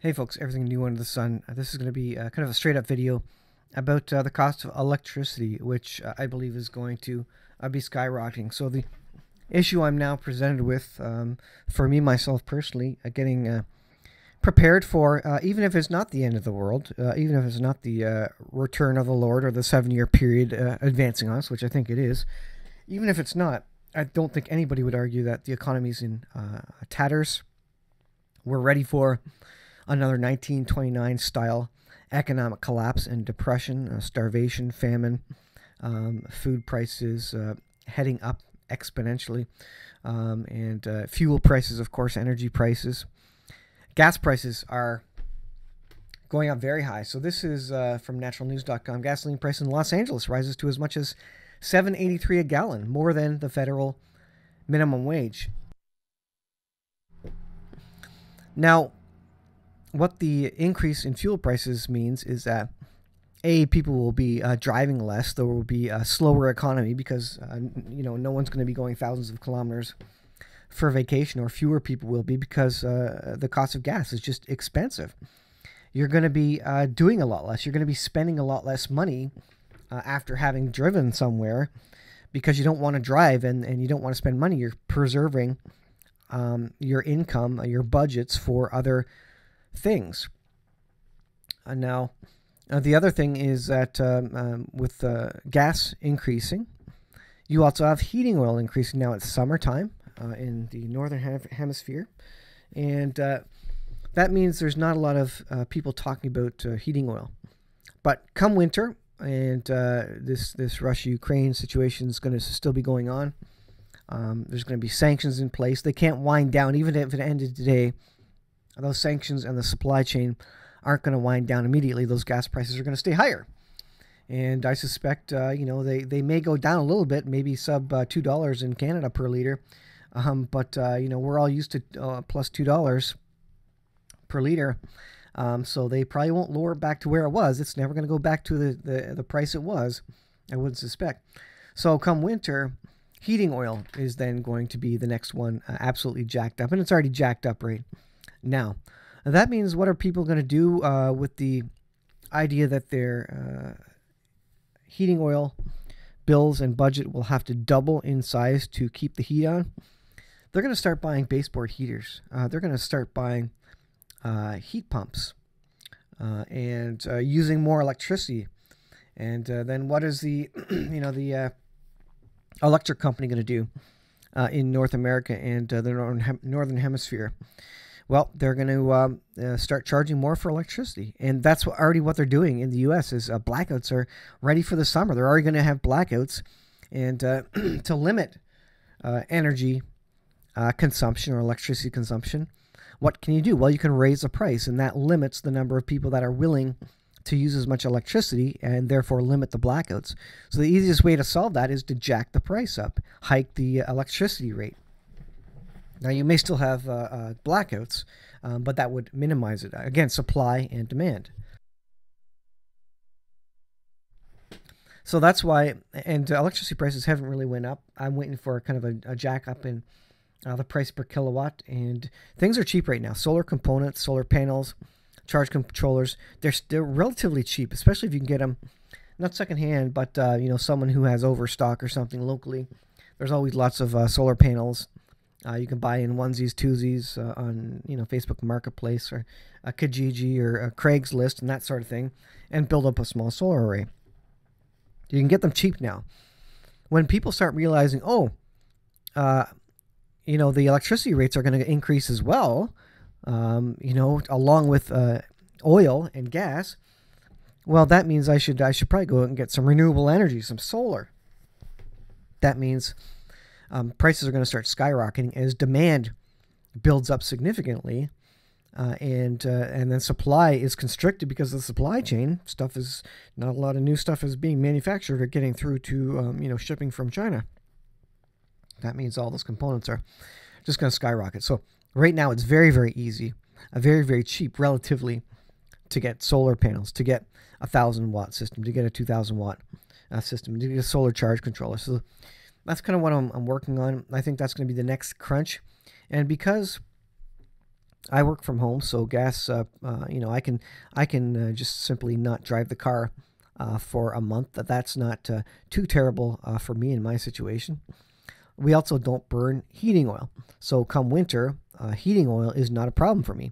Hey folks, everything new under the sun. This is going to be kind of a straight up video about the cost of electricity, which I believe is going to be skyrocketing. So the issue I'm now presented with, for me, myself personally, getting prepared for, even if it's not the end of the world, even if it's not the return of the Lord or the 7-year period advancing on us, which I think it is, even if it's not, I don't think anybody would argue that the economy's in tatters. We're ready for another 1929 style economic collapse and depression, starvation, famine, food prices heading up exponentially, and fuel prices, of course, energy prices. Gas prices are going up very high. So this is from naturalnews.com. Gasoline price in Los Angeles rises to as much as $7.83 a gallon, more than the federal minimum wage. Now, what the increase in fuel prices means is that people will be driving less. There will be a slower economy because no one's going to be going thousands of kilometers for vacation, or fewer people will be because the cost of gas is just expensive. You're going to be doing a lot less. You're going to be spending a lot less money after having driven somewhere, because you don't want to drive and you don't want to spend money. You're preserving your income, your budgets for other things. Now, the other thing is that with gas increasing, you also have heating oil increasing. Now it's summertime in the northern hemisphere, and that means there's not a lot of people talking about heating oil. But come winter, and this Russia-Ukraine situation is going to still be going on. There's going to be sanctions in place. They can't wind down, even if it ended today. Those sanctions and the supply chain aren't going to wind down immediately. Those gas prices are going to stay higher. And I suspect, they may go down a little bit, maybe sub $2 in Canada per liter. But we're all used to plus $2 per liter. So they probably won't lower it back to where it was. It's never going to go back to the price it was, I wouldn't suspect. So come winter, heating oil is then going to be the next one absolutely jacked up. And it's already jacked up right now. That means, what are people going to do with the idea that their heating oil bills and budget will have to double in size to keep the heat on? They're going to start buying baseboard heaters. They're going to start buying heat pumps and using more electricity. And then what is the the electric company going to do in North America and the northern hemisphere? Well, they're going to start charging more for electricity. And that's already what they're doing in the U.S. is blackouts are ready for the summer. They're already going to have blackouts. And to limit energy consumption or electricity consumption, what can you do? Well, you can raise the price, and that limits the number of people that are willing to use as much electricity, and therefore limit the blackouts. So the easiest way to solve that is to jack the price up, hike the electricity rate. Now, you may still have blackouts, but that would minimize it. Again, supply and demand. So that's why, and electricity prices haven't really went up. I'm waiting for kind of a jack up in the price per kilowatt, and things are cheap right now. Solar components, solar panels, charge controllers, they're relatively cheap, especially if you can get them, not secondhand, but someone who has overstock or something locally. There's always lots of solar panels. You can buy in onesies, twosies on Facebook Marketplace or a Kijiji or a Craigslist and that sort of thing, and build up a small solar array. You can get them cheap now. When people start realizing, the electricity rates are going to increase as well, along with oil and gas, well, that means I should probably go out and get some renewable energy, some solar. That means prices are going to start skyrocketing as demand builds up significantly, and then supply is constricted because of the supply chain. Stuff is not a lot of new stuff is being manufactured or getting through to shipping from China. That means all those components are just going to skyrocket. So right now it's very, very easy, very, very cheap relatively, to get solar panels, to get a 1,000-watt system, to get a 2,000-watt system, to get a solar charge controller. So that's kind of what I'm working on. I think that's going to be the next crunch. And because I work from home, so gas, I can just simply not drive the car for a month. That's not too terrible for me in my situation. We also don't burn heating oil, so come winter, heating oil is not a problem for me.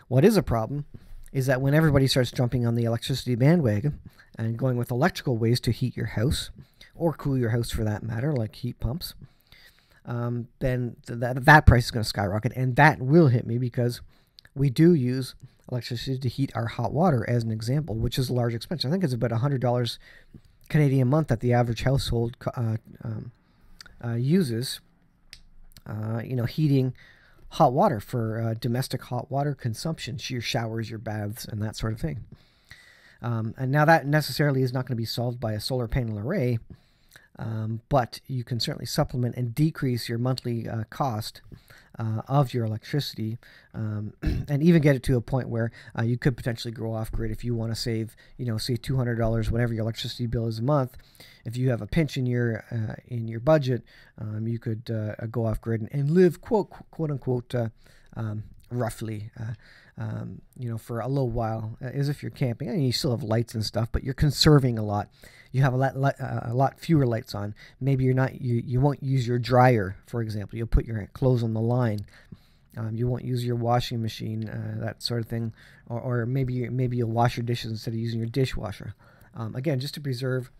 What is a problem is that when everybody starts jumping on the electricity bandwagon and going with electrical ways to heat your house or cool your house for that matter, like heat pumps, then that price is going to skyrocket, and that will hit me because we do use electricity to heat our hot water, as an example, which is a large expense. I think it's about $100 Canadian a month that the average household uses, heating hot water for domestic hot water consumption, your showers, your baths, and that sort of thing. And now that necessarily is not going to be solved by a solar panel array, but you can certainly supplement and decrease your monthly cost of your electricity, and even get it to a point where you could potentially go off grid if you want to save, say $200, whatever your electricity bill is a month. If you have a pinch in your budget, you could go off grid and live quote unquote roughly. For a little while, as if you're camping. I mean, you still have lights and stuff, but you're conserving a lot. You have a lot fewer lights on. Maybe you won't use your dryer, for example. You'll put your clothes on the line. You won't use your washing machine, that sort of thing, or maybe you'll wash your dishes instead of using your dishwasher. Again, just to preserve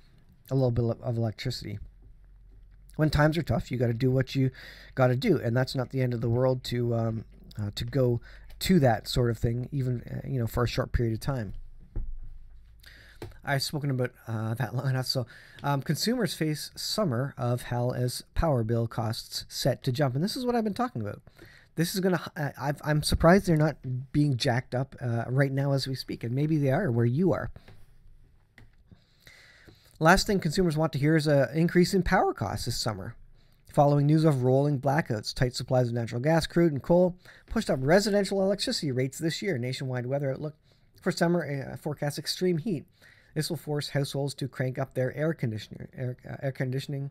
a little bit of electricity. When times are tough, you got to do what you got to do, and that's not the end of the world to go to that sort of thing, even for a short period of time. I've spoken about that long enough. So consumers face summer of hell as power bill costs set to jump, and this is what I've been talking about. This is gonna. I'm surprised they're not being jacked up right now as we speak, and maybe they are where you are. Last thing consumers want to hear is an increase in power costs this summer. Following news of rolling blackouts, tight supplies of natural gas, crude, and coal pushed up residential electricity rates this year. Nationwide weather outlook for summer forecasts extreme heat. This will force households to crank up their air conditioning,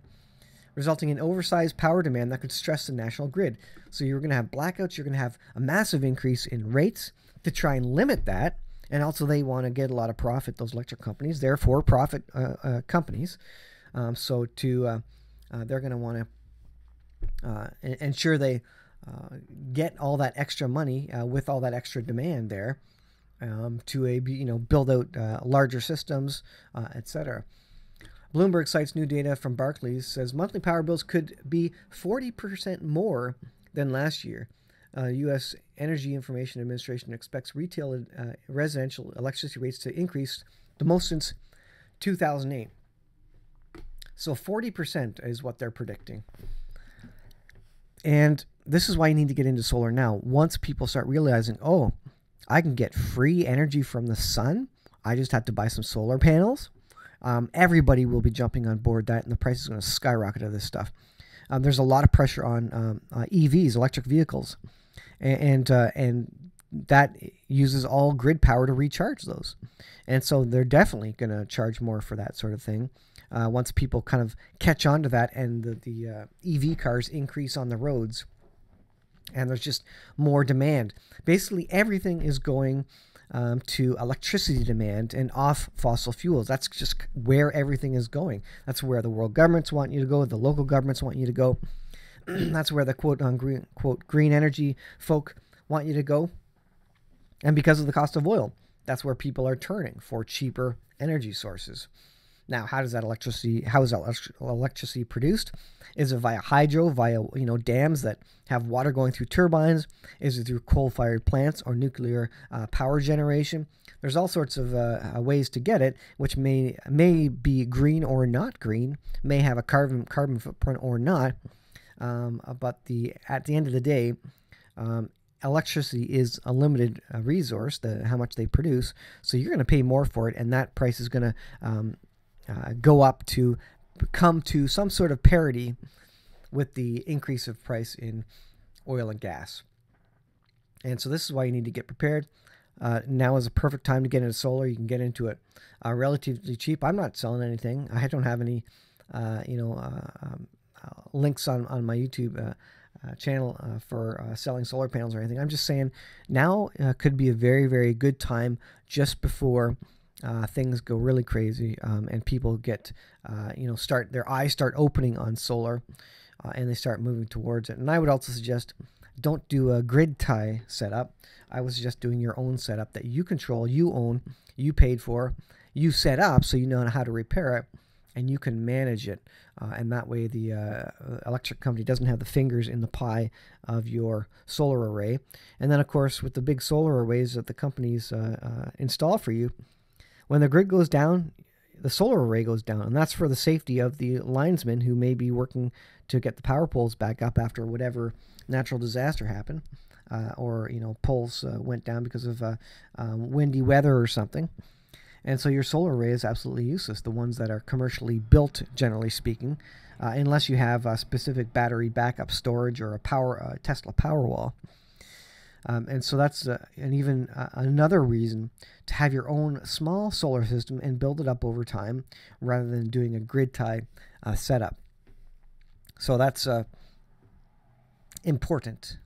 resulting in oversized power demand that could stress the national grid. So you're going to have blackouts. You're going to have a massive increase in rates to try and limit that. And also they want to get a lot of profit, those electric companies. They're for-profit companies. They're going to want to ensure they get all that extra money with all that extra demand there, to build out larger systems, etc. Bloomberg cites new data from Barclays, says monthly power bills could be 40% more than last year. U.S. Energy Information Administration expects retail residential electricity rates to increase the most since 2008. So 40% is what they're predicting. And this is why you need to get into solar now. Once people start realizing, oh, I can get free energy from the sun, I just have to buy some solar panels. Everybody will be jumping on board that, and the price is going to skyrocket of this stuff. There's a lot of pressure on EVs, electric vehicles, and that uses all grid power to recharge those. And so they're definitely going to charge more for that sort of thing. Once people kind of catch on to that and the EV cars increase on the roads and there's just more demand. Basically, everything is going to electricity demand and off fossil fuels. That's just where everything is going. That's where the world governments want you to go. The local governments want you to go. That's where the quote green energy folk want you to go. And because of the cost of oil, that's where people are turning for cheaper energy sources. Now, how is that electricity produced? Is it via hydro, via dams that have water going through turbines? Is it through coal-fired plants or nuclear power generation? There's all sorts of ways to get it, which may be green or not green, may have a carbon footprint or not. But at the end of the day, electricity is a limited resource, how much they produce. So you're going to pay more for it, and that price is going to go up to come to some sort of parity with the increase of price in oil and gas. And so this is why you need to get prepared. Now is a perfect time to get into solar. You can get into it relatively cheap. I'm not selling anything. I don't have any links on my YouTube channel for selling solar panels or anything. I'm just saying now could be a very, very good time just before things go really crazy and people get, their eyes start opening on solar and they start moving towards it. And I would also suggest don't do a grid tie setup. I would suggest doing your own setup that you control, you own, you paid for, you set up so you know how to repair it and you can manage it. And that way the electric company doesn't have the fingers in the pie of your solar array. And then, of course, with the big solar arrays that the companies install for you, when the grid goes down, the solar array goes down. And that's for the safety of the linesmen who may be working to get the power poles back up after whatever natural disaster happened. Or, poles went down because of windy weather or something. And so your solar array is absolutely useless, the ones that are commercially built, generally speaking, unless you have a specific battery backup storage or a Tesla Powerwall. And so that's another reason to have your own small solar system and build it up over time rather than doing a grid tie setup. So that's important.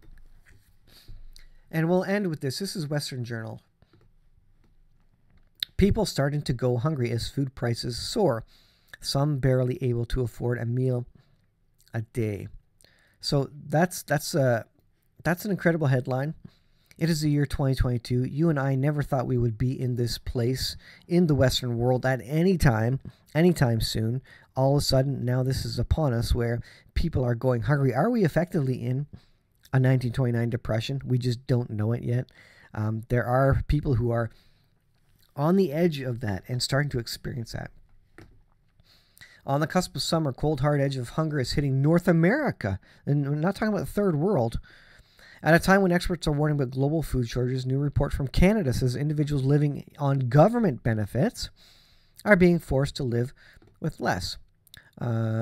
And we'll end with this. This is Western Journal. People starting to go hungry as food prices soar. Some barely able to afford a meal a day. So that's an incredible headline. It is the year 2022. You and I never thought we would be in this place in the Western world at any time soon. All of a sudden, now this is upon us where people are going hungry. Are we effectively in a 1929 depression? We just don't know it yet. There are people who are on the edge of that and starting to experience that. On the cusp of summer, cold, hard edge of hunger is hitting North America. And we're not talking about the third world. At a time when experts are warning about global food shortages, new report from Canada says individuals living on government benefits are being forced to live with less.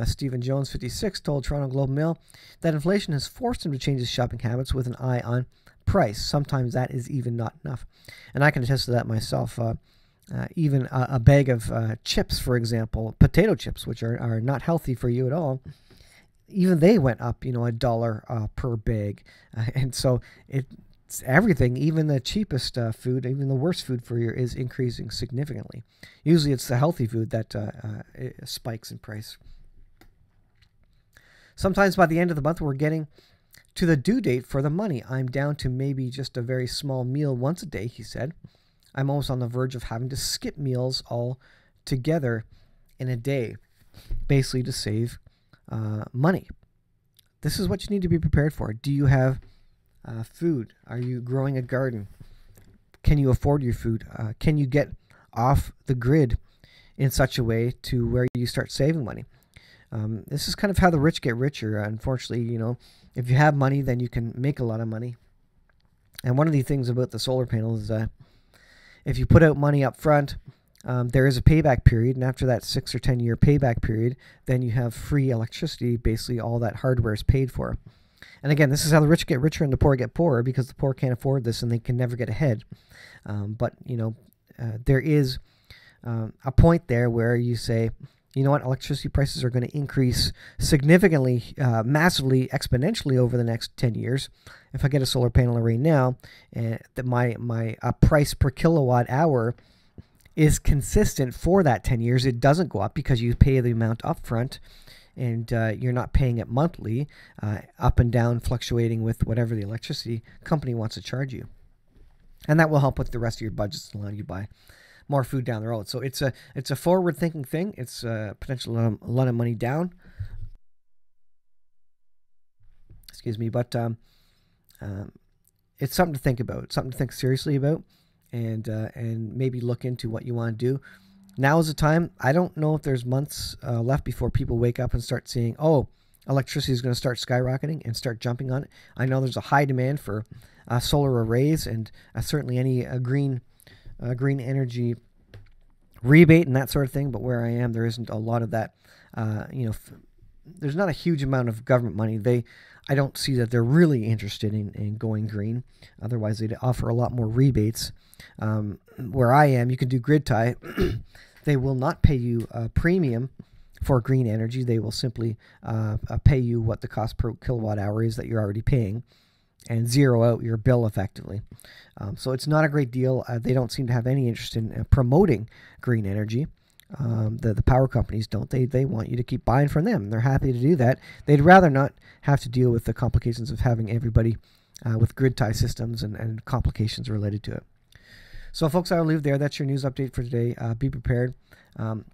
Stephen Jones, 56, told Toronto Globe and Mail that inflation has forced him to change his shopping habits with an eye on price. Sometimes that is even not enough. And I can attest to that myself. Even a bag of chips, for example, potato chips, which are not healthy for you at all, even they went up, $1 per bag. And so it's everything, even the cheapest food, even the worst food for you is increasing significantly. Usually it's the healthy food that spikes in price. Sometimes by the end of the month, we're getting to the due date for the money. I'm down to maybe just a very small meal once a day, he said. I'm almost on the verge of having to skip meals all together in a day, basically to save money. This is what you need to be prepared for. Do you have food? Are you growing a garden? Can you afford your food? Can you get off the grid in such a way to where you start saving money? This is kind of how the rich get richer. Unfortunately, if you have money, then you can make a lot of money. And one of the things about the solar panels is that if you put out money up front, there is a payback period, and after that 6 or 10 year payback period, then you have free electricity. Basically, all that hardware is paid for. And again, this is how the rich get richer and the poor get poorer, because the poor can't afford this and they can never get ahead. But there is a point there where you say, you know what, electricity prices are going to increase significantly, massively, exponentially over the next 10 years. If I get a solar panel array now, that my price per kilowatt hour is consistent for that 10 years. It doesn't go up because you pay the amount up front, and you're not paying it monthly, up and down, fluctuating with whatever the electricity company wants to charge you. And that will help with the rest of your budgets and allow you to buy more food down the road. So it's a forward-thinking thing. It's potentially a lot of money down. Excuse me, but it's something to think about, something to think seriously about, and maybe look into what you want to do. Now is the time. I don't know if there's months left before people wake up and start seeing, oh, electricity is going to start skyrocketing and start jumping on it. I know there's a high demand for solar arrays and certainly any green energy rebate and that sort of thing. But where I am, there isn't a lot of that. There's not a huge amount of government money. I don't see that they're really interested in going green. Otherwise, they'd offer a lot more rebates. Where I am, you can do grid tie. They will not pay you a premium for green energy. They will simply pay you what the cost per kilowatt hour is that you're already paying, and zero out your bill effectively. So it's not a great deal. They don't seem to have any interest in promoting green energy. The power companies don't. They want you to keep buying from them. They're happy to do that. They'd rather not have to deal with the complications of having everybody with grid tie systems and complications related to it. So folks, I'll leave there. That's your news update for today. Be prepared.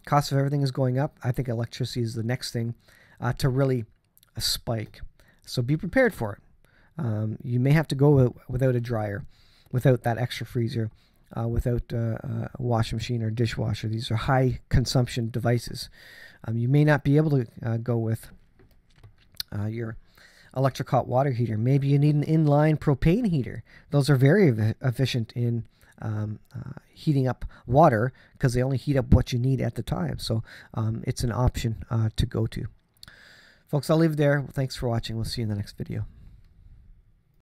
Cost of everything is going up. I think electricity is the next thing to really spike. So be prepared for it. You may have to go without a dryer, without that extra freezer, without a washing machine or dishwasher. These are high consumption devices. You may not be able to go with your electric hot water heater. Maybe you need an inline propane heater. Those are very efficient in heating up water because they only heat up what you need at the time. So it's an option to go to. Folks, I'll leave it there. Thanks for watching. We'll see you in the next video.